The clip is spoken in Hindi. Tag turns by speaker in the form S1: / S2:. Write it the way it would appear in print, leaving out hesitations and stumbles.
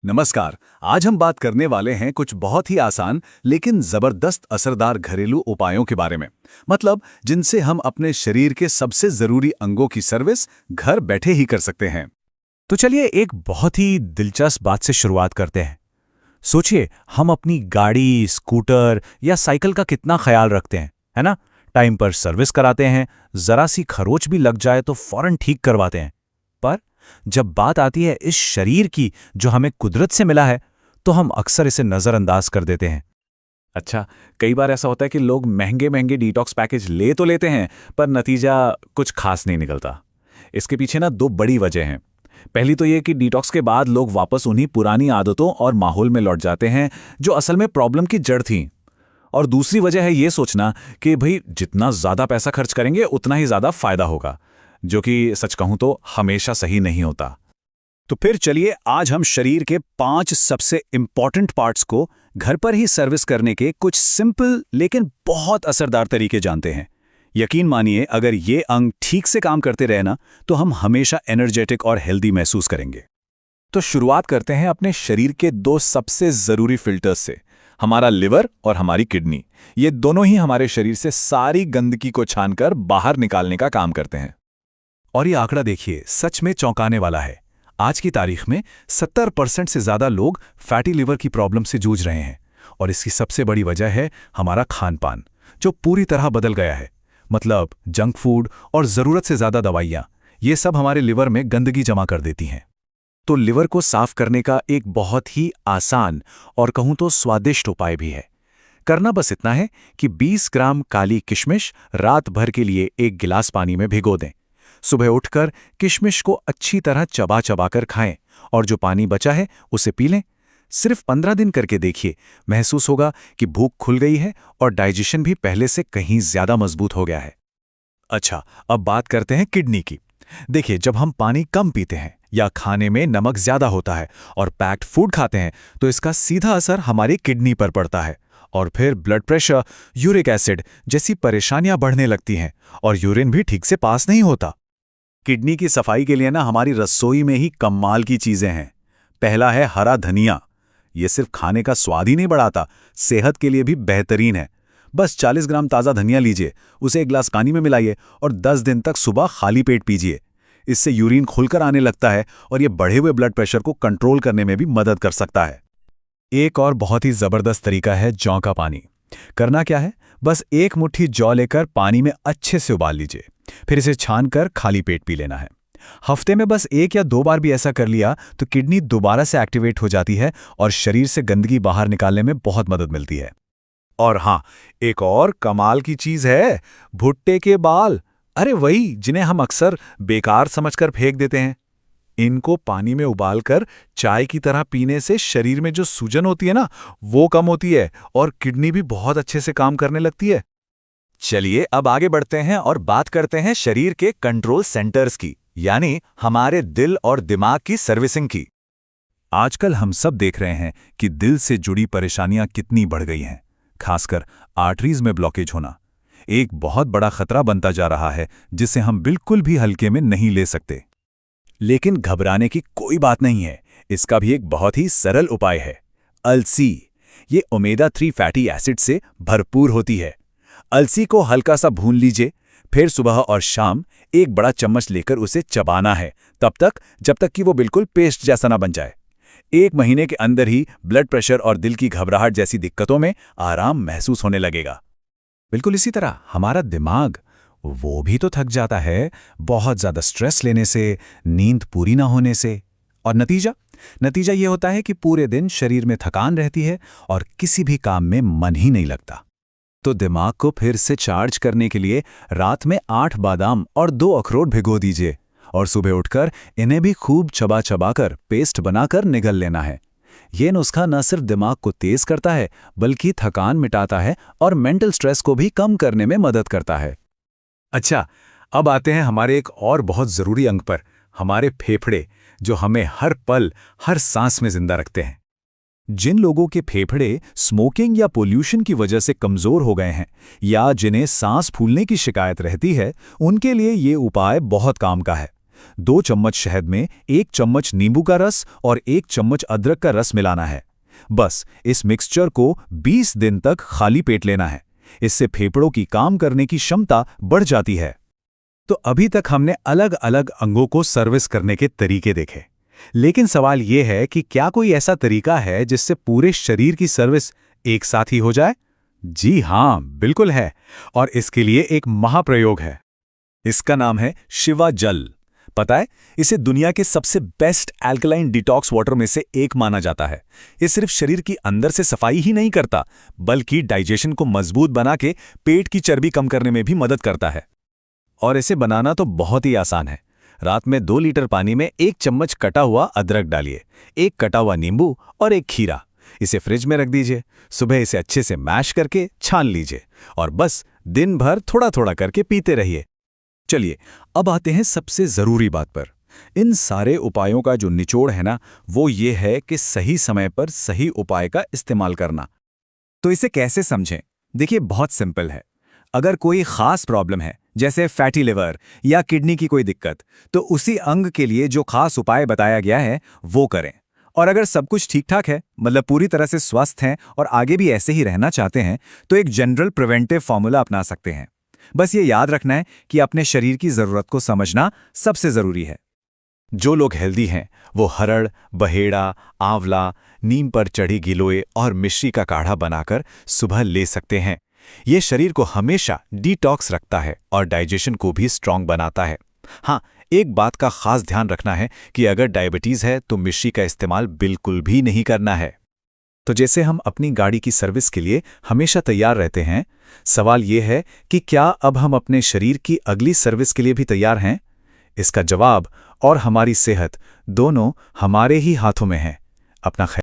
S1: नमस्कार। आज हम बात करने वाले हैं कुछ बहुत ही आसान लेकिन जबरदस्त असरदार घरेलू उपायों के बारे में। मतलब जिनसे हम अपने शरीर के सबसे जरूरी अंगों की सर्विस घर बैठे ही कर सकते हैं।
S2: तो चलिए एक बहुत ही दिलचस्प बात से शुरुआत करते हैं। सोचिए हम अपनी गाड़ी, स्कूटर या साइकिल का कितना ख्याल रखते हैं, है ना? टाइम पर सर्विस कराते हैं, जरा सी खरोच भी लग जाए तो फौरन ठीक करवाते हैं। पर जब बात आती है इस शरीर की जो हमें कुदरत से मिला है, तो हम अक्सर इसे नजरअंदाज कर देते हैं।
S1: अच्छा, कई बार ऐसा होता है कि लोग महंगे महंगे डिटॉक्स पैकेज ले तो लेते हैं, पर नतीजा कुछ खास नहीं निकलता। इसके पीछे ना दो बड़ी वजह हैं। पहली तो ये कि डिटॉक्स के बाद लोग वापस उन्हीं पुरानी आदतों और माहौल में लौट जाते हैं जो असल में प्रॉब्लम की जड़ थी। और दूसरी वजह है ये सोचना कि भाई जितना ज्यादा पैसा खर्च करेंगे उतना ही ज्यादा फायदा होगा, जो कि सच कहूं तो हमेशा सही नहीं होता। तो फिर चलिए आज हम शरीर के 5 सबसे इंपॉर्टेंट पार्ट्स को घर पर ही सर्विस करने के कुछ सिंपल लेकिन बहुत असरदार तरीके जानते हैं। यकीन मानिए, अगर ये अंग ठीक से काम करते रहे ना, तो हम हमेशा एनर्जेटिक और हेल्दी महसूस करेंगे। तो शुरुआत करते हैं अपने शरीर के दो सबसे जरूरी फिल्टर्स से, हमारा लिवर और हमारी किडनी। ये दोनों ही हमारे शरीर से सारी गंदगी को छानकर बाहर निकालने का काम करते हैं। और ये आंकड़ा देखिए, सच में चौंकाने वाला है। आज की तारीख में 70% से ज्यादा लोग फैटी लिवर की प्रॉब्लम से जूझ रहे हैं। और इसकी सबसे बड़ी वजह है हमारा खान पान, जो पूरी तरह बदल गया है। मतलब जंक फूड और जरूरत से ज्यादा दवाइयां, ये सब हमारे लिवर में गंदगी जमा कर देती हैं। तो लिवर को साफ करने का एक बहुत ही आसान और कहूं तो स्वादिष्ट उपाय भी है। करना बस इतना है कि 20 ग्राम काली किशमिश रात भर के लिए एक गिलास पानी में भिगो दें। सुबह उठकर किशमिश को अच्छी तरह चबा चबा कर खाएं और जो पानी बचा है उसे पी लें। सिर्फ 15 दिन करके देखिए, महसूस होगा कि भूख खुल गई है और डाइजेशन भी पहले से कहीं ज्यादा मजबूत हो गया है। अच्छा, अब बात करते हैं किडनी की। देखिए, जब हम पानी कम पीते हैं या खाने में नमक ज्यादा होता है और पैक्ड फूड खाते हैं, तो इसका सीधा असर हमारी किडनी पर पड़ता है। और फिर ब्लड प्रेशर, यूरिक एसिड जैसी परेशानियां बढ़ने लगती हैं और यूरिन भी ठीक से पास नहीं होता। किडनी की सफाई के लिए ना हमारी रसोई में ही कमाल की चीजें हैं। पहला है हरा धनिया। ये सिर्फ खाने का स्वाद ही नहीं बढ़ाता, सेहत के लिए भी बेहतरीन है। बस 40 ग्राम ताज़ा धनिया लीजिए, उसे एक ग्लास पानी में मिलाइए और 10 दिन तक सुबह खाली पेट पीजिए। इससे यूरिन खुलकर आने लगता है और ये बढ़े हुए ब्लड प्रेशर को कंट्रोल करने में भी मदद कर सकता है। एक और बहुत ही जबरदस्त तरीका है जौ का पानी। करना क्या है, बस एक मुट्ठी जौ लेकर पानी में अच्छे से उबाल लीजिए, फिर इसे छानकर खाली पेट पी लेना है। हफ्ते में बस 1 या 2 बार भी ऐसा कर लिया तो किडनी दोबारा से एक्टिवेट हो जाती है और शरीर से गंदगी बाहर निकालने में बहुत मदद मिलती है। और हाँ, एक और कमाल की चीज है भुट्टे के बाल। अरे वही जिन्हें हम अक्सर बेकार समझकर फेंक देते हैं। इनको पानी में उबालकर चाय की तरह पीने से शरीर में जो सूजन होती है ना, वो कम होती है और किडनी भी बहुत अच्छे से काम करने लगती है। चलिए अब आगे बढ़ते हैं और बात करते हैं शरीर के कंट्रोल सेंटर्स की, यानी हमारे दिल और दिमाग की सर्विसिंग की। आजकल हम सब देख रहे हैं कि दिल से जुड़ी परेशानियां कितनी बढ़ गई हैं, खासकर आर्टरीज में ब्लॉकेज होना एक बहुत बड़ा खतरा बनता जा रहा है, जिसे हम बिल्कुल भी हल्के में नहीं ले सकते। लेकिन घबराने की कोई बात नहीं है, इसका भी एक बहुत ही सरल उपाय है, अलसी। ये ओमेगा 3 फैटी एसिड से भरपूर होती है। अलसी को हल्का सा भून लीजिए, फिर सुबह और शाम एक बड़ा चम्मच लेकर उसे चबाना है, तब तक जब तक कि वो बिल्कुल पेस्ट जैसा ना बन जाए। 1 महीने के अंदर ही ब्लड प्रेशर और दिल की घबराहट जैसी दिक्कतों में आराम महसूस होने लगेगा। बिल्कुल इसी तरह हमारा दिमाग, वो भी तो थक जाता है बहुत ज्यादा स्ट्रेस लेने से, नींद पूरी ना होने से। और नतीजा ये होता है कि पूरे दिन शरीर में थकान रहती है और किसी भी काम में मन ही नहीं लगता। तो दिमाग को फिर से चार्ज करने के लिए रात में 8 बादाम और 2 अखरोट भिगो दीजिए और सुबह उठकर इन्हें भी खूब चबा चबा कर पेस्ट बनाकर निगल लेना है। ये नुस्खा न सिर्फ दिमाग को तेज करता है, बल्कि थकान मिटाता है और मेंटल स्ट्रेस को भी कम करने में मदद करता है। अच्छा, अब आते हैं हमारे एक और बहुत जरूरी अंग पर, हमारे फेफड़े, जो हमें हर पल हर सांस में जिंदा रखते हैं। जिन लोगों के फेफड़े स्मोकिंग या पोल्यूशन की वजह से कमजोर हो गए हैं या जिन्हें सांस फूलने की शिकायत रहती है, उनके लिए ये उपाय बहुत काम का है।
S2: 2 चम्मच शहद में 1 चम्मच नींबू का रस और 1 चम्मच अदरक का रस मिलाना है। बस इस मिक्सचर को 20 दिन तक खाली पेट लेना है। इससे फेफड़ों की काम करने की क्षमता बढ़ जाती है। तो अभी तक हमने अलग अलग अंगों को सर्विस करने के तरीके देखे, लेकिन सवाल यह है कि क्या कोई ऐसा तरीका है जिससे पूरे शरीर की सर्विस एक साथ ही हो जाए? जी हां, बिल्कुल है। और इसके लिए एक महाप्रयोग है। इसका नाम है शिवा जल। पता है, इसे दुनिया के सबसे बेस्ट एल्कलाइन डिटॉक्स वाटर में से एक माना जाता है। ये सिर्फ शरीर की अंदर से सफाई ही नहीं करता, बल्कि डाइजेशन को मजबूत बना के पेट की चर्बी कम करने में भी मदद करता है। और इसे बनाना तो बहुत ही आसान है। रात में 2 लीटर पानी में 1 चम्मच कटा हुआ अदरक डालिए, 1 कटा हुआ नींबू और 1 खीरा। इसे फ्रिज में रख दीजिए। सुबह इसे अच्छे से मैश करके छान लीजिए और बस दिन भर थोड़ा थोड़ा करके पीते रहिए। चलिए, अब आते हैं सबसे जरूरी बात पर। इन सारे उपायों का जो निचोड़ है ना, वो ये है कि सही समय पर सही उपाय का इस्तेमाल करना। तो इसे कैसे समझें? देखिए, बहुत सिंपल है। अगर कोई खास प्रॉब्लम है, जैसे फैटी लिवर या किडनी की कोई दिक्कत, तो उसी अंग के लिए जो खास उपाय बताया गया है वो करें। और अगर सब कुछ ठीक ठाक है, मतलब पूरी तरह से स्वस्थ हैं और आगे भी ऐसे ही रहना चाहते हैं, तो एक जनरल प्रिवेंटिव फॉर्मूला अपना सकते हैं। बस ये याद रखना है कि अपने शरीर की जरूरत को समझना सबसे जरूरी है। जो लोग हेल्दी हैं वो हरड़, बहेड़ा, आंवला, नीम पर चढ़ी गिलोय और मिश्री का काढ़ा बनाकर सुबह ले सकते हैं। ये शरीर को हमेशा डिटॉक्स रखता है और डाइजेशन को भी स्ट्रांग बनाता है। हाँ, एक बात का खास ध्यान रखना है कि अगर डायबिटीज है तो मिश्री का इस्तेमाल बिल्कुल भी नहीं करना है। तो जैसे हम अपनी गाड़ी की सर्विस के लिए हमेशा तैयार रहते हैं, सवाल ये है कि क्या अब हम अपने शरीर की अगली सर्विस के लिए भी तैयार हैं? इसका जवाब और हमारी सेहत दोनों हमारे ही हाथों में है। अपना